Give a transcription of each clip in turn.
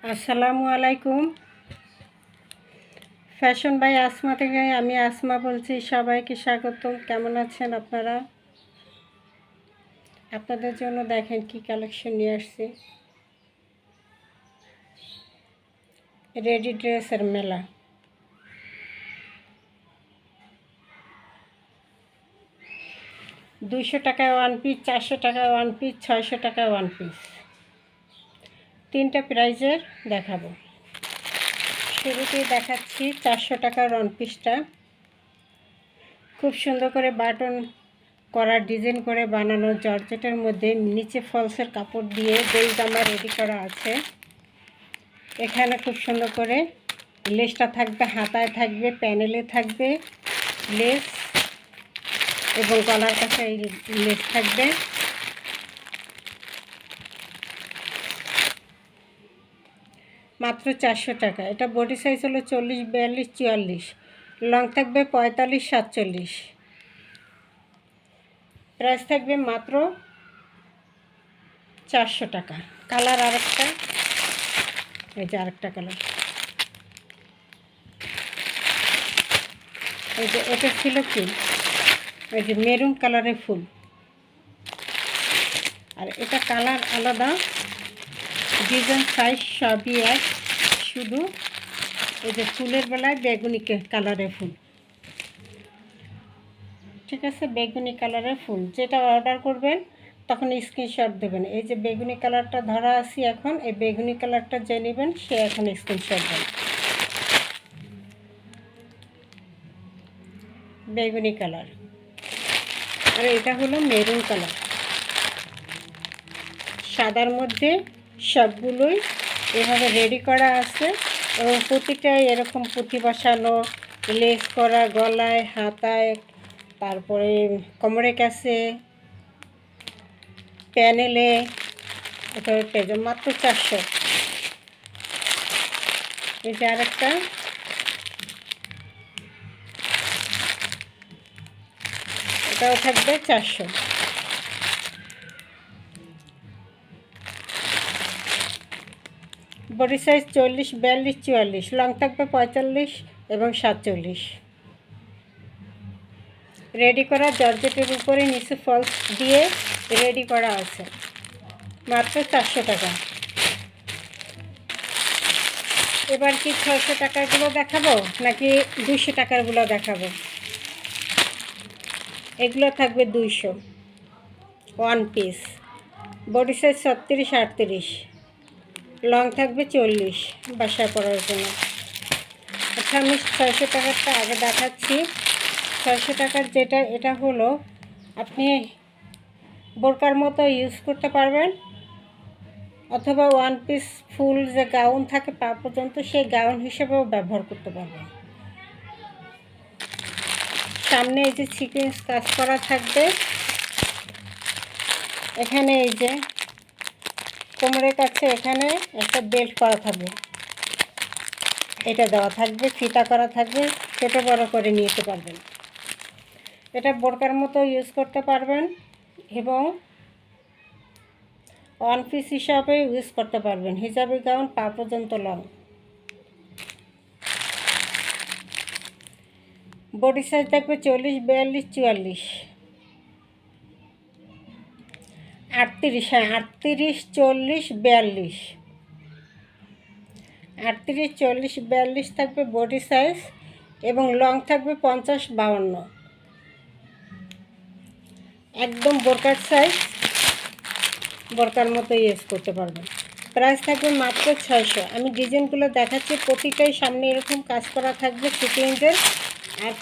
আসসালামু আলাইকুম। Fashion by Asma থেকে আমি আসমা বলছি। সবাইকে স্বাগতম। কেমন আছেন আপনারা? আপনাদের জন্য দেখেন কি কালেকশন নিয়ে আসছি। রেডি ড্রেসের মেলা। $200 one piece, $400 one piece, $600 one piece. তিনটা প্রাইজের দেখাবো। শুরুতেই দেখাচ্ছি $400 ওয়ান পিসটা। খুব সুন্দর করে বাটন করা ডিজাইন করে বানানো জর্জেটের মধ্যে নিচে ফলসের কাপড় দিয়ে বেল জামা রেডি করা আছে। এখানে খুব সুন্দর করে লেসটা থাকবে, হাতায় থাকবে, প্যানেলে থাকবে লেস এবং গলার কাছে এই লেস থাকবে। মাত্র $400। এটা বডি সাইজ হলো 40, 42, 44, লং থাকবে 45, 47। প্রাইস থাকবে মাত্র $400। কালার আরেকটা, এই যে আরেকটা কালার, এই যে এটা ছিল কি, এই যে মেরুন কালারের ফুল, আর এটা কালার আলাদা, ডিজাইন সাইজ সবই এক, শুধু এই যে ফুলের বেলায় বেগুনি কালারের ফুল। ঠিক আছে, বেগুনি কালারের ফুল। যেটা অর্ডার করবেন তখন স্ক্রিনশট দেবেন। এই যে বেগুনি কালারটা ধরা আছি এখন, এই বেগুনি কালারটা যে নেবেন সে এখন স্ক্রিনশট দেন। বেগুনি কালার, আর এটা হলো মেরুন কালার। সাদার মধ্যে সবগুলোই এভাবে রেডি করা আছে এবং প্রতিটাই এরকম পুঁথি বসানো, লেস করা, গলায়, হাতায়, তারপরে কোমরের কাছে, প্যানেলে। এটা পেজ মাত্র 400। এই যে আরেকটা, এটাও থাকবে 400। বডি সাইজ 40, 42, 44, লং থাকবে 45 এবং 47। রেডি করা জর্জেটের উপরে নিচে ফলস দিয়ে রেডি করা আছে। মাত্র $400। এবার কি $600গুলো দেখাবো নাকি $200গুলো দেখাবো? এগুলো থাকবে 200 one piece. Body size 36, 38, long থাকবে 40 বাসায় পরার জন্য। আচ্ছা, আমি $600টার আগে দেখাচ্ছি। $600 যেটা, এটা হলো আপনি বোরকার মতো ইউজ করতে পারবেন, অথবা ওয়ান পিস ফুল যে গাউন থাকে পা পর্যন্ত, সেই গাউন হিসেবেও ব্যবহার করতে পারবেন। সামনে এই যে সিকোয়েন্স কাজ করা থাকবে। এখানে এই যে কোমরের কাছে এখানে একটা বেল্ট করা থাকবে, এটা দেওয়া থাকবে, ফিতা করা থাকবে, ছোটো বড়ো করে নিতে পারবেন। এটা বোরকার মতো ইউজ করতে পারবেন এবং ওয়ান পিস হিসাবে ইউজ করতে পারবেন। হিজাবি গাউন পা পর্যন্ত লং। বডি সাইজ থাকবে 40, 42, 44, 38, হ্যাঁ 38, 40, 42, 38, 40, 42 থাকবে বডি সাইজ এবং লং থাকবে 50, 52। একদম বোরকার সাইজ, বোরকার মতো ইউজ করতে পারবেন। প্রাইস থাকবে মাত্র 600। আমি ডিজাইনগুলো দেখাচ্ছি, প্রতিটাই সামনে এরকম কাজ করা থাকবে সিকোয়েন্সের, আর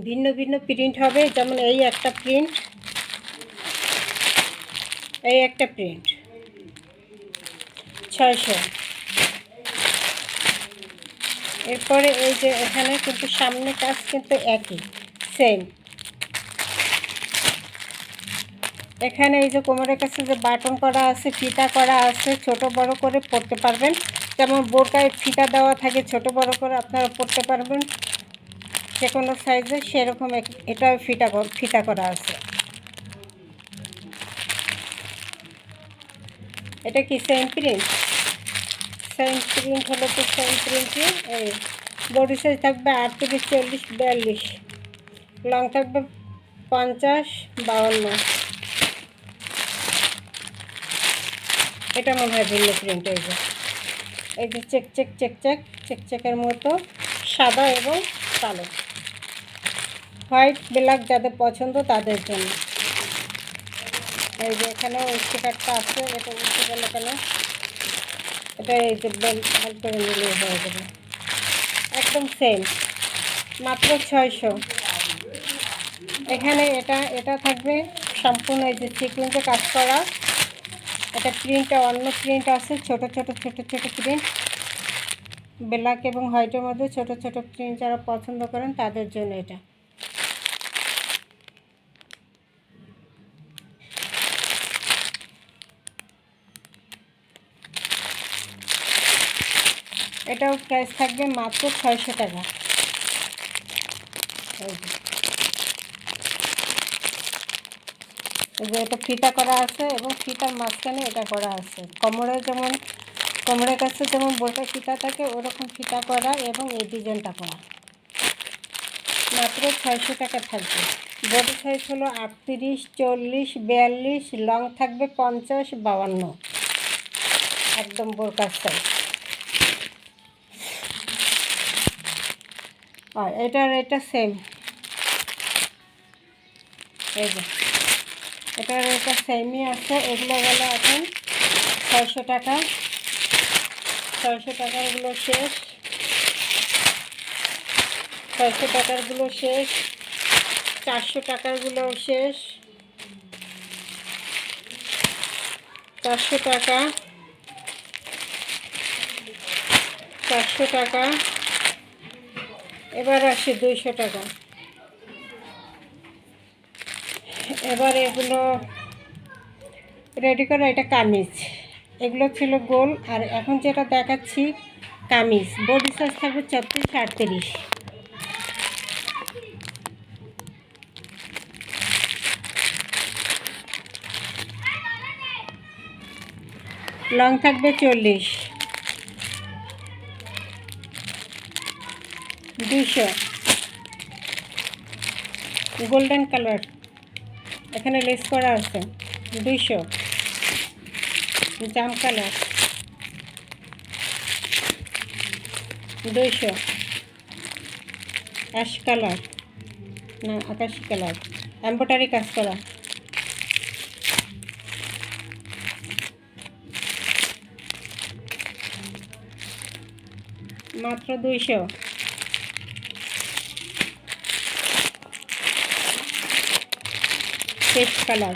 ভিন্ন ভিন্ন প্রিন্ট হবে। যেমন এই একটা প্রিন্ট, এই একটা প্রিন্ট, 600। এরপরে এই যে এখানে কিন্তু সামনে কাজ কিন্তু একই, সেম। এখানে এই যে কোমরের কাছে যে বাটন করা আছে, ফিতা করা আছে, ছোট বড় করে পরতে পারবেন। যেমন বোরকায় ফিতা দেওয়া থাকে, ছোট বড় করে আপনারা পরতে পারবেন যে কোনো সাইজে, সেরকম এটাও ফিতা করা আছে। এটা কি সেম প্রিন্ট? সেম প্রিন্ট হলো তো সেম প্রিন্টই। এই বডি সাইজ থাকবে 38, 40, 42, লং থাকবে 50, 52। এটা মনে হয় ভিন্ন প্রিন্ট। এই যে চেকের মতো সাদা এবং কালো, হোয়াইট ব্ল্যাক যাদের পছন্দ তাদের জন্য। এই যে এখানেও স্টিকারটা আছে, এটা উঠে গেল কেন? এটা এই যে বেল করে নিলে হয়ে যাবে। একদম সেম, মাত্র 600। এখানে এটা থাকবে সম্পূর্ণ এই যে সিকোয়েন্সে কাজ করা। এটা প্রিন্টটা অন্য প্রিন্ট আছে, ছোট ছোট প্রিন্ট, ব্ল্যাক এবং হোয়াইটের মধ্যে ছোট ছোট প্রিন্ট যারা পছন্দ করেন তাদের জন্য এটা। এটাও প্রাইস থাকবে মাত্র 600 টাকা। এই যে এটা ফিতা করা আছে এবং ফিতার মাঝখানে এটা করা আছে। কোমরের কাছে যেমন বোরকা ফিতা থাকে ওরকম ফিতা করা এবং এই ডিজাইনটা করা। মাত্র 600 টাকা থাকবে। বডি সাইজ হলো 38, 40, 42, লং থাকবে 50, 52, একদম বোরকার সাইজ। আর এটা সেম, এই যে এটা সেমই আছে। এগুলো গেলে এখন 600 টাকা। 600 টাকারগুলো শেষ, 600 টাকারগুলো শেষ, 400 টাকারগুলো শেষ, 400 টাকা, 400 টাকা। এবার আসি 200 টাকা। এবার এগুলো রেডি করা, এটা কামিজ। এগুলো ছিল গোল, আর এখন যেটা দেখাচ্ছি কামিজ। বডি সাইজ থাকবে 34, 38, লং থাকবে 40, 200, গোল্ডেন কালার, এখানে লেস করা আছে, 200, জাম কালার, 200, অ্যাশ কালার না আকাশি কালার, এমব্রয়ডারি কাজ করা, মাত্র 200। পেস্ট কালার,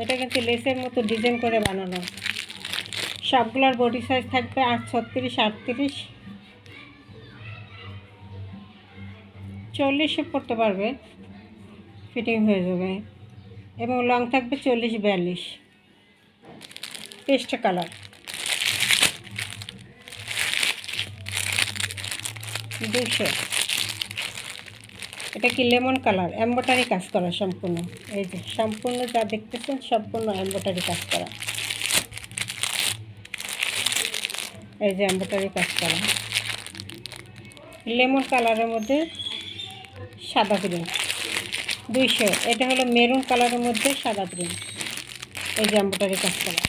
এটা কিন্তু লেসের মতো ডিজাইন করে বানানো। সবগুলোর বডি সাইজ থাকবে 36, 38, 40 পড়তে পারবে, ফিটিং হয়ে যাবে। এবং লং থাকবে 40, 42, পেস্ট কালার, 200। এটা কি লেমন কালার, এমব্রয়ডারি কাজ করা সম্পূর্ণ। এই যে সম্পূর্ণ যা দেখতেছেন সম্পূর্ণ এমব্রয়ডারি কাজ করা। এই যে এমব্রয়ডারি কাজ করা লেমন কালারের মধ্যে সাদা প্রিন্ট, 200। এটা হলো মেরুন কালারের মধ্যে সাদা প্রিন্ট। এই যে এমব্রয়ডারি কাজ করা,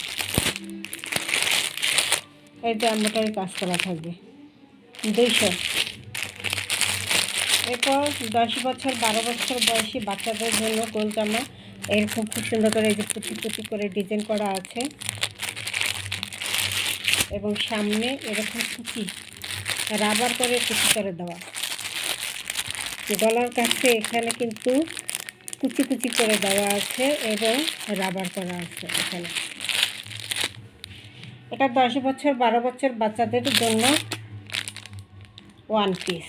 এই যে এমব্রয়ডারি কাজ করা থাকবে, 200। এরপর 10 বছর 12 বছর বয়সী বাচ্চাদের জন্য গোল জামা, এরকম খুব সুন্দর করে এই যে পুঁতি করে ডিজাইন করা আছে এবং সামনে এরকম কুচি রাবার করে কুচি করে দেওয়া। গলার কাছে এখানে কিন্তু কুচি করে দেওয়া আছে এবং রাবার করা আছে এখানে। এটা 10 বছর 12 বছর বাচ্চাদের জন্য ওয়ান পিস,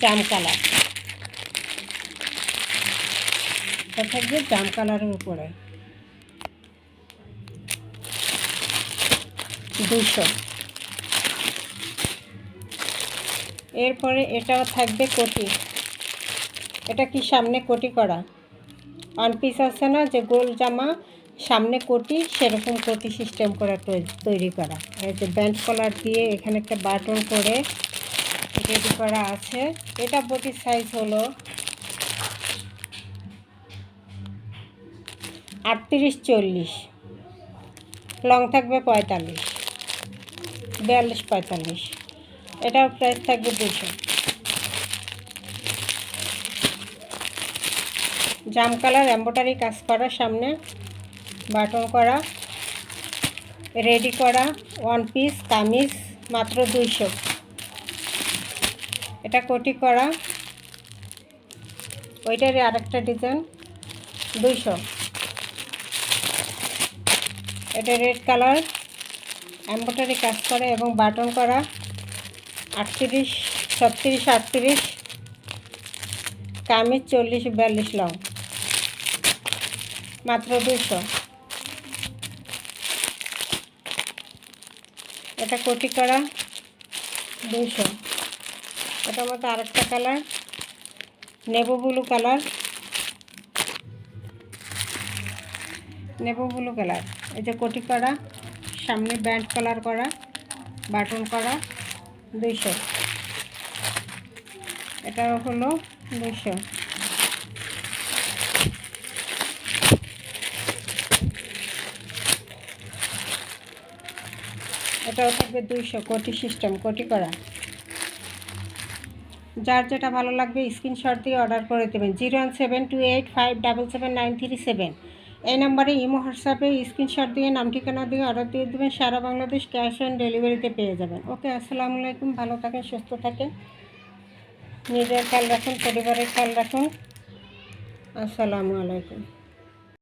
জাম কালার। এটা থাকবে জাম কালারের উপরে, 200। এরপরে এটাও থাকবে কোটি। এটা কি সামনে কোটি করা ওয়ান পিস আছে না, যে গোল জামা সামনে কোটি, সেরকম কোটি সিস্টেম করা তৈরি করা। এই যে ব্যান্ড কলার দিয়ে এখানে একটা বাটন করে রেডি করা আছে। এটা বডির সাইজ হলো 38-40, লং থাকবে 45, 42-45। এটাও প্রাইস থাকবে 200। জাম কালার এমব্রয়ডারি কাজ করা, সামনে বাটন করা, রেডি করা ওয়ান পিস কামিজ মাত্র 200। এটা কোটি করা, ওইটারই আরেকটা ডিজাইন 200। এটা রেড কালার এমব্রয়ডারি কাজ করা এবং বাটন করা 38, 36, 38, কামিজ 40-42 লং মাত্র 200। এটা কোটি করা 200। এটার মধ্যে আরেকটা colour navy blue colour, navy blue colour. এই যে কোটি করা, সামনে ব্যান্ড কালার করা, বাটন করা 200। এটা হলো 200। এটাও থাকবে 200, কোটি সিস্টেম, কোটি করা। যার যেটা ভালো লাগবে স্ক্রিনশট দিয়ে অর্ডার করে দেবেন। 01728577937 এই নাম্বারে ইমো হোয়াটসঅ্যাপে স্ক্রিনশট দিয়ে নাম ঠিকানা দিয়ে অর্ডার দিয়ে দেবেন। সারা বাংলাদেশ ক্যাশ অন ডেলিভারিতে পেয়ে যাবেন। ওকে, আসসালামু আলাইকুম। ভালো থাকেন, সুস্থ থাকেন, নিজের খেয়াল রাখুন, পরিবারের খেয়াল রাখুন। আসসালামু আলাইকুম।